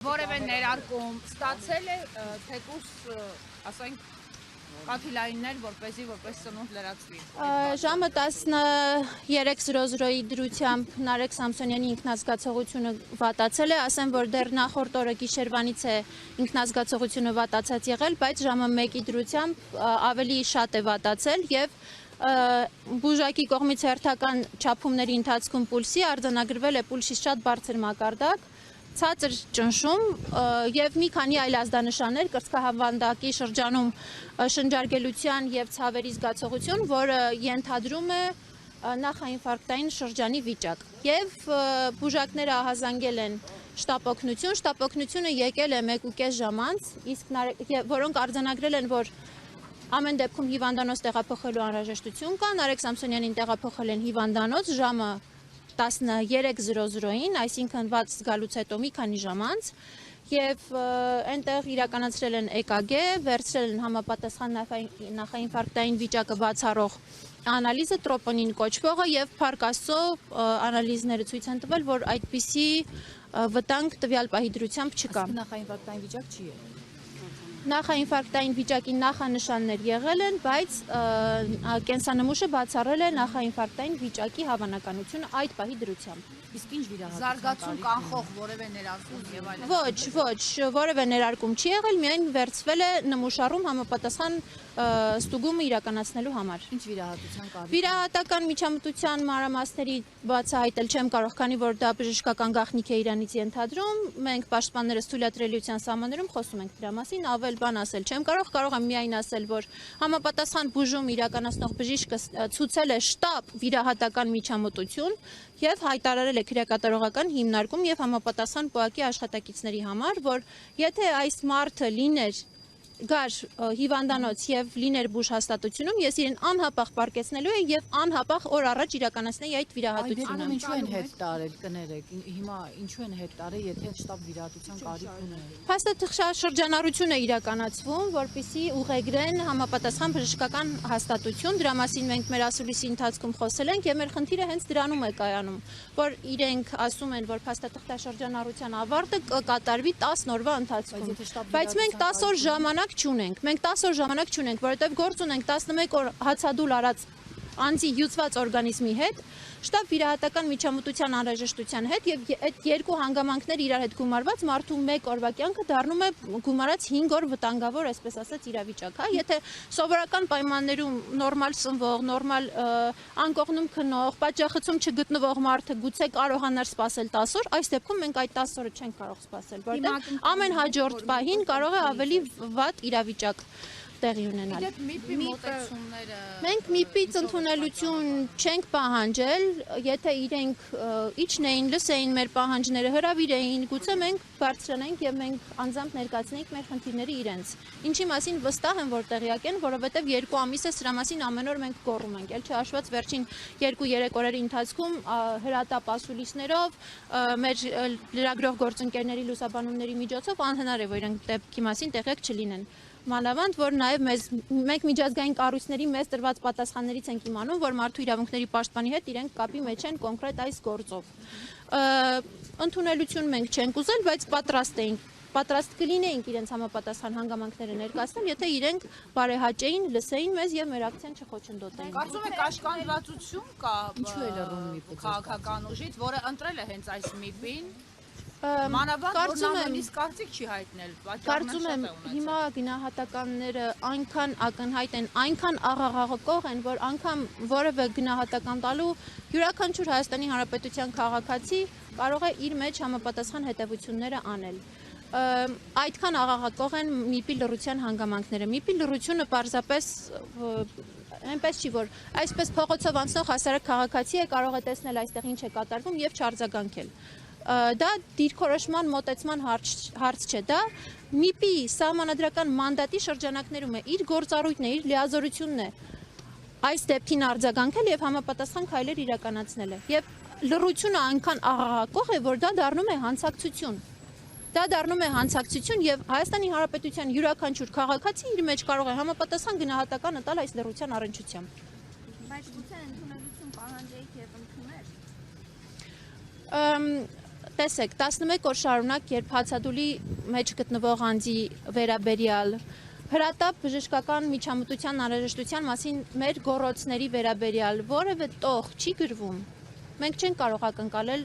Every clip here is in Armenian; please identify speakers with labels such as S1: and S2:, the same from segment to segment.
S1: Որևէ ներարկում ստացել է թեկուզ, ասենք, կաթիլայիններ, որպեսզի ծնունդ լրացվի։
S2: Ժամը 13:00-ի դրությամբ Նարեկ Սամսոնյանի ինքնազգացողությունը վատացել է, ասեմ, որ դեռ նախորդ օրը գիշերվանից է ինքնազգացողությունը վատացած եղել, բայց ժամը 1-ի դրությամբ ավելի շատ է վատացել եւ բուժակի կողմից հերթական չափումների ընթացքում պուլսի արձանագրվել է պուլսի շատ բարձր մակարդակ, ցածր ճնշում եւ մի քանի այլ ազդանշաններ կրծքահավանդակի շրջանում շնջարգելության եւ ցավերի զգացողություն, որը ենթադրում է նախաինֆարկտային շրջանի վիճակ։ Եվ բուժակները ահազանգել են շտապօգնությունը եկել է 1.5 ժամ անց, իսկ որոնք արձանագրել են, որ ամեն դեպքում հիվանդանոց տեղափոխելու անհրաժեշտություն կա, Նարեկ Սամսոնյանին տեղափոխել են հիվանդանոց ժամը 13:00-ին, այսինքն վատ զգալուց հետո մի քանի ժամ անց, եւ այնտեղ իրականացրել են EKG, վերցրել են համապատասխան նախաինֆարկտային վիճակը բացառող անալիզը, տրոպոնին կոչվողը, եւ փառք Աստծո անալիզները ցույց են տվել, որ այդպիսի վտանգ տվյալ պահի դրությամբ չկա։
S3: Նախաինֆարկտային վիճակ չի եղել։
S2: Նախաինֆարկտային վիճակի նախանշաններ եղել են, բայց կենսանմուշը բացառել է նախաինֆարկտային վիճակի հավանականությունը այդ պահի դրությամբ։
S3: Իսկ ինչ վիրահատություն
S1: Զարգացում կանխող որևէ ներարկում եւ այլն։
S2: Ոչ, որևէ ներարկում չի եղել, միայն վերցվել է նմուշառում համապատասխան ստուգումը իրականացնելու համար։
S3: Ինչ վիրահատության կարիք։
S2: Վիրահատական միջամտության մանրամասների բացահայտել չեմ կարող, քանի որ դա բժշկական գաղտնիք է իրանից ենթադրում։ Մենք պաշտպաններս թույլատրելիության սահմաններում խոսում ենք դրա մասին, ավել բան ասել չեմ կարող եմ միայն ասել, որ համապատասխան բուժում իրականացնող բժիշկը ցուցել է շտապ վիրահատական միջամտություն եւ հայտարարել է քրեակատարողական հիմնարկում եւ համապատասխան ՊՕԱԿ-ի աշխատակիցների համար, որ եթե այս մարդը լիներ գար հիվանդանոց եւ լիներ բուժ հաստատությունում, ես իրեն անհապաղ պարկեցնելու եմ եւ անհապաղ օր առաջ իրականացնեի այդ վիրահատությունը։
S3: Ինչու են հետ տարել, կներեք, հիմա ինչու են հետ տարել, եթե շտապ վիրահատության կարիք ունեն։
S2: Փաստաթղթաշրջանառություն է իրականացվում, որպեսզի ուղեգրեն համապատասխան բժշկական հաստատություն, դրա մասին մենք մեր ասուլիսի ընթացքում խոսել ենք եւ մեր խնդիրը հենց դրանում է կայանում, որ իրենք ասում են, որ փաստաթղթաշրջանառության ավարտը կկատարվի 10 օրվա ընթացքում, բայց մենք 10 օր ժամանակ չունենք, որովհետև գործ ունենք 11 օր հացադուլ արած անձի հյուծված օրգանիզմի հետ, շտապ վիրահատական միջամտության անհրաժեշտության հետ եւ այդ երկու հանգամանքներ իրար հետ գումարված մարդու 1 օրվա կյանքը դառնում է գումարած 5 օր վտանգավոր, այսպես ասած, իրավիճակ, հա, եթե սովորական պայմաններում նորմալ սնվող, նորմալ անկողնում քնող, պատժախցում չգտնվող մարդը գուցե կարողանար սպասել 10 օր, այս դեպքում մենք այդ 10 օրը չենք կարող սպասել, որտեղ ամեն հաջորդ պահին կարող է ավելի վատ իրավիճակ տեղի ունենալ։ Մենք MIP-ից ընդունելություն չենք պահանջել, եթե իրենք իջնեին, լսեին մեր պահանջները, հրավիրեին, գուցե մենք բարձրանենք եւ մենք անձամբ ներկայացնենք մեր խնդիրները իրենց։ Ինչի մասին վստահ եմ, որ տեղյակ են, որովհետեւ 2 ամիս է սրա մասին ամեն օր մենք գոռում ենք, էլ չհաշված վերջին 2-3 օրերի ընթացքում հրատապ ասուլիսներով, մեր լրագրող գործընկերների լուսաբանումների միջոցով անհնար է, որ իրենք դեպքի մասին տեղյակ չլինեն։ Մանավանդ, որ նաև մենք միջազգային կառույցների մեզ տրված պատասխաններից ենք իմանում, որ մարդու իրավունքների պաշտպանի հետ իրենք կապի մեջ են կոնկրետ այս գործով։ Ընդունելություն մենք չենք ուզել, բայց պատրաստ կլինեինք իրենց համապատասխան հանգամանքները ներկայացնել, եթե իրենք բարեհաճեին, լսեին մեզ եւ մեր ակցիան չխոչընդոտեին։
S1: Կարծում եք կաշկանդվածություն կա
S3: Ինչու է լռում MIP-ը
S1: քաղաքական ուժից, որը ընտրել է հենց այս MIP-ին։ Մանավանդ, որ նույնիսկ կարծիք չի հայտնել,
S2: կարծում եմ հիմա գնահատականները այնքան ակնհայտ են, այնքան աղաղաղկող են, որ անգամ որևէ գնահատական տալու յուրաքանչյուր Հայաստանի Հանրապետության քաղաքացի կարող է իր մեջ համապատասխան հետևությունները անել։ Այդքան աղաղակող են MIP-ի լռության հանգամանքները։ MIP-ի լռությունը պարզապես այնպես չի, որ այսպես փողոցով անցնող հասարակ քաղաքացի է կարող է տեսնել այստեղ ինչ է կատարվում եւ չարձագանքել։ Դա դիրքորոշման մոտեցման հարց չէ, դա MIP-ի սահմանադրական մանդատի շրջանակներում է, իր գործառույթն է, իր լիազորությունն է այս դեպքին արձագանքել եւ համապատասխան քայլեր իրականացնել է։ Եվ լռությունը այնքան աղաղակող է, որ դա դառնում է հանցակցություն։ Դա դառնում է հանցակցություն եւ Հայաստանի Հանրապետության յուրաքանչյուր քաղաքացի իր մեջ կարող է համապատասխան գնահատական տալ այս լռության առնչությամբ։
S4: Բայց գուցե ընդունելություն պահանջեիք եւ ընդուներ։
S2: տեսեք, 11 օր շարունակ, երբ հացադուլի մեջ գտնվող անձի վերաբերյալ հրատապ բժշկական միջամտության անհրաժեշտության մասին մեր գոռոցների վերաբերյալ որևէ տող չի գրվում, մենք չենք կարող ակնկալել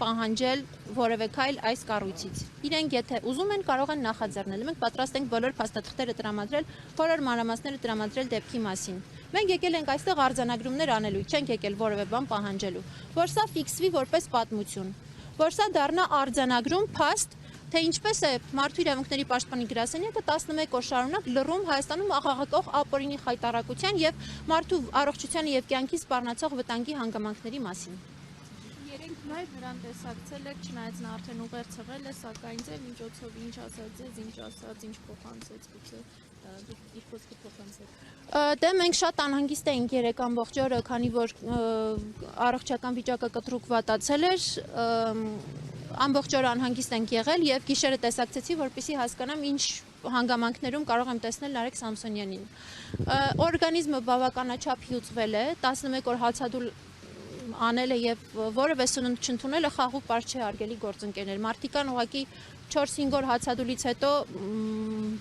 S2: պահանջել որևէ քայլ այս կառույցից։ Իրենք եթե ուզում են, կարող են նախաձեռնել։ Մենք պատրաստ ենք բոլոր փաստաթղթերը տրամադրել, բոլոր մանրամասները տրամադրել դեպքի մասին։ Մենք եկել ենք այստեղ արձանագրումներ անելու, չենք եկել որևէ բան պահանջելու, որ սա ֆիքսվի որպես պատմություն, որ սա դառնա արձանագրում, փաստ, թե ինչպես է Մարդու իրավունքների պաշտպանի գրասենյակը 11 օր շարունակ լռում Հայաստանում աղաղակող ապօրինի խայտառակության եւ մարդու առողջության եւ կյանքի սպառնացող վտանգի հանգամանքների մասին։
S4: Երենք նաև նրան տեսակցել եք, չնայած նա արդեն ուղերձել է, սակայն ձեր միջոցով ինչ ասաց ձեզ, ինչ ասաց, ինչ փոխանցեց, գուցե դուք իր խոսքը փոխանցեք։
S2: Դե մենք շատ անհանգիստ էինք երեք ամբողջ օրը, քանի որ առողջական վիճակը կտրուկ վատացել էր, ամբողջ օրը անհանգիստ ենք եղել եւ գիշերը տեսակցեցի, որպեսզի հասկանամ ինչ հանգամանքներում կարող եմ տեսնել Նարեկ Սամսոնյանին։ Օրգանիզմը բավականաչափ հյուծվել է, 11 օր հացադուլ անել է եւ որևէ սնունդ չընդունելը խաղու պարզ չէ արգելի գործընկերներ։ Մարդիկան ուղղակի 4-5 օր հացադուլից հետո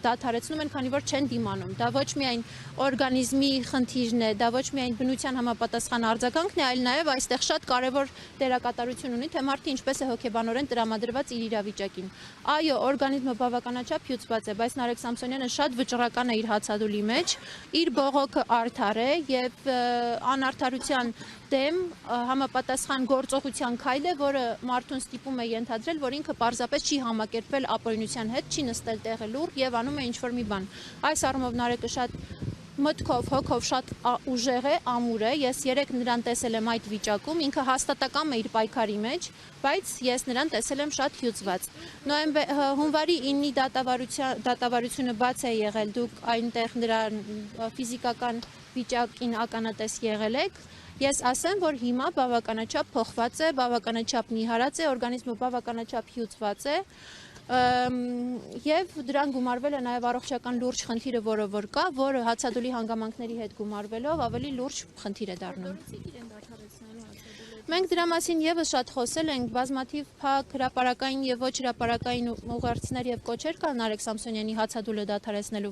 S2: դադարեցնում են, քանի որ չեն դիմանում։ Դա ոչ միայն օրգանիզմի խնդիրն է, դա ոչ միայն բնության համապատասխան արձագանքն է, այլ նաև այստեղ շատ կարևոր դերակատարություն ունի, թե մարդը ինչպես է հոգեբանորեն տրամադրված իր իրավիճակին։ Այո, օրգանիզմը բավականաչափ հյուծված է, բայց Նարեկ Սամսոնյանը շատ վճռական է իր հացադուլի մեջ, իր բողոքը արդար է եւ անարդարության դեմ համապատասխան գործողության քայլ է, որը մարդուն ստիպում է ենթադրել, որ ինքը պարզապես չի համակերպվել ապօրինության հետ, չի նստել տեղը լուռ եւ անում է ինչ-որ մի բան։ Այս առումով Նարեկը շատ մտքով, հոգով շատ ուժեղ է, ամուր է, ես երեք նրան տեսել եմ այդ վիճակում, ինքը հաստատակամ է իր պայքարի մեջ, բայց ես նրան տեսել եմ շատ հյուծված։ Հունվարի 9-ի դատավարությունը բաց է եղել, դուք այնտեղ նրան ֆիզիկական վիճակին ականատես եղել եք։ Ես ասեմ, որ հիմա բավականաչափ փոխված է, բավականաչափ նիհարած է, օրգանիզմը բավականաչափ հյուծված է, եւ դրան գումարվել է նաեւ առողջական լուրջ խնդիրը, որը կա, որը հացադուլի հանգամանքների հետ գումարվելով ավելի լուրջ խնդիր է դառնում։ Մենք դրա մասին եւս շատ խոսել ենք, բազմաթիվ փակ հրապարակային եւ ոչ հրապարակային ուղերձներ եւ կոչեր կան Նարեկ Սամսոնյանի հացադուլը դադարեցնելու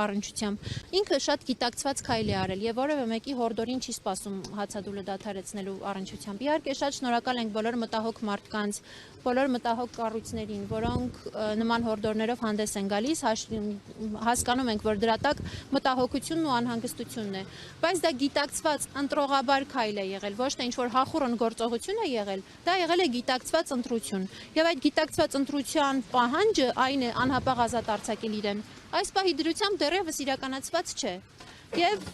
S2: առնչությամբ։ Ինքը շատ գիտակցված քայլ է արել եւ որևէ մեկի հորդորին չի սպասում հացադուլը դադարեցնելու առնչությամբ։ Իհարկե շատ շնորհակալ ենք բոլոր մտահոգ մարդկանց, բոլոր մտահոգ կառույցներին, որոնք նման հորդորներով հանդես են գալիս, հասկանում ենք, որ դրա տակ մտահոգությունն ու անհանգստությունն է, բայց դա գիտակցված ընտրողաբար քայլ է եղել, ոչ թե ինչ-որ հախուռն գործողություն է եղել, դա եղել է գիտակցված ընտրություն, եւ այդ գիտակցված ընտրության պահանջը այն է անհապաղ ազատ արձակել իրեն։ Այս պահի դրությամբ դեռևս իրականացված չէ։ Եվ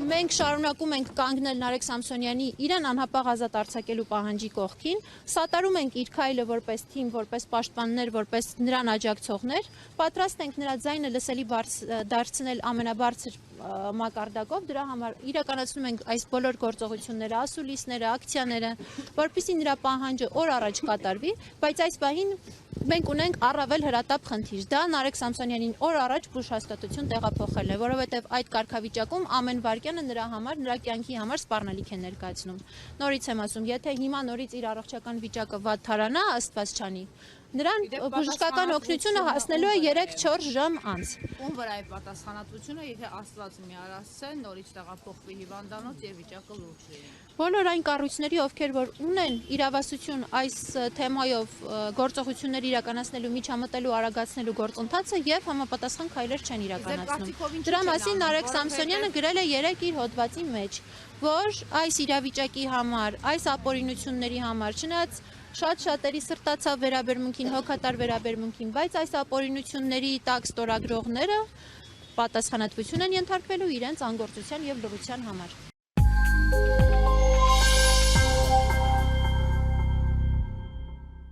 S2: մենք շարունակում ենք կանգնել Նարեկ Սամսոնյանի իրեն անհապաղ ազատ արձակելու պահանջի կողքին, սատարում ենք իր քայլը որպես թիմ, որպես պաշտպաններ, որպես նրան աջակցողներ, պատրաստ ենք նրա ձայնը լսելի դարձնել ամենաբարձր մակարդակով, դրա համար իրականացնում ենք այս բոլոր գործողությունները, ասուլիսները, ակցիաները, որպեսզի նրա պահանջը օր առաջ կատարվի, բայց այս պահին մենք ունենք առավել հրատապ խնդիր։ Դա Նարեկ Սամսոնյանին օր առաջ բուժհաստատություն տեղափոխելն է, որովհետև այդ կարգավիճակում ամեն վայրկյանը նրա համար, նրա կյանքի համար սպառնալիք է ներկայացնում։ Նորից եմ ասում, եթե հիմա նորից իր առողջական վիճակը վատթարանա, Աստված չանի, նրան բժշկական օգնությունը հասնելու է 3-4 ժամ անց։
S1: Ում վրա է պատասխանատվությունը, եթե Աստված մի արասցե, նորից տեղափոխվի հիվանդանոց եւ վիճակը լուրջ լինի։
S2: Բոլոր այն կառույցների, ովքեր որ ունեն իրավասություն այս թեմայով գործողություններ իրականացնելու, միջամտելու, արագացնելու գործընթացը եւ համապատասխան քայլեր չեն իրականացնում։ Դրա մասին Նարեկ Սամսոնյանը գրել է 3 իր հոդվածի մեջ, որ այս իրավիճակի համար, այս ապօրինությունների համար, չնայած շատ-շատերի սրտացավ վերաբերմունքին, հոգատար վերաբերմունքին, բայց այս ապօրինությունների տակ ստորագրողները պատասխանատվություն են ենթարկվելու իրենց անգործության եւ լռության համար։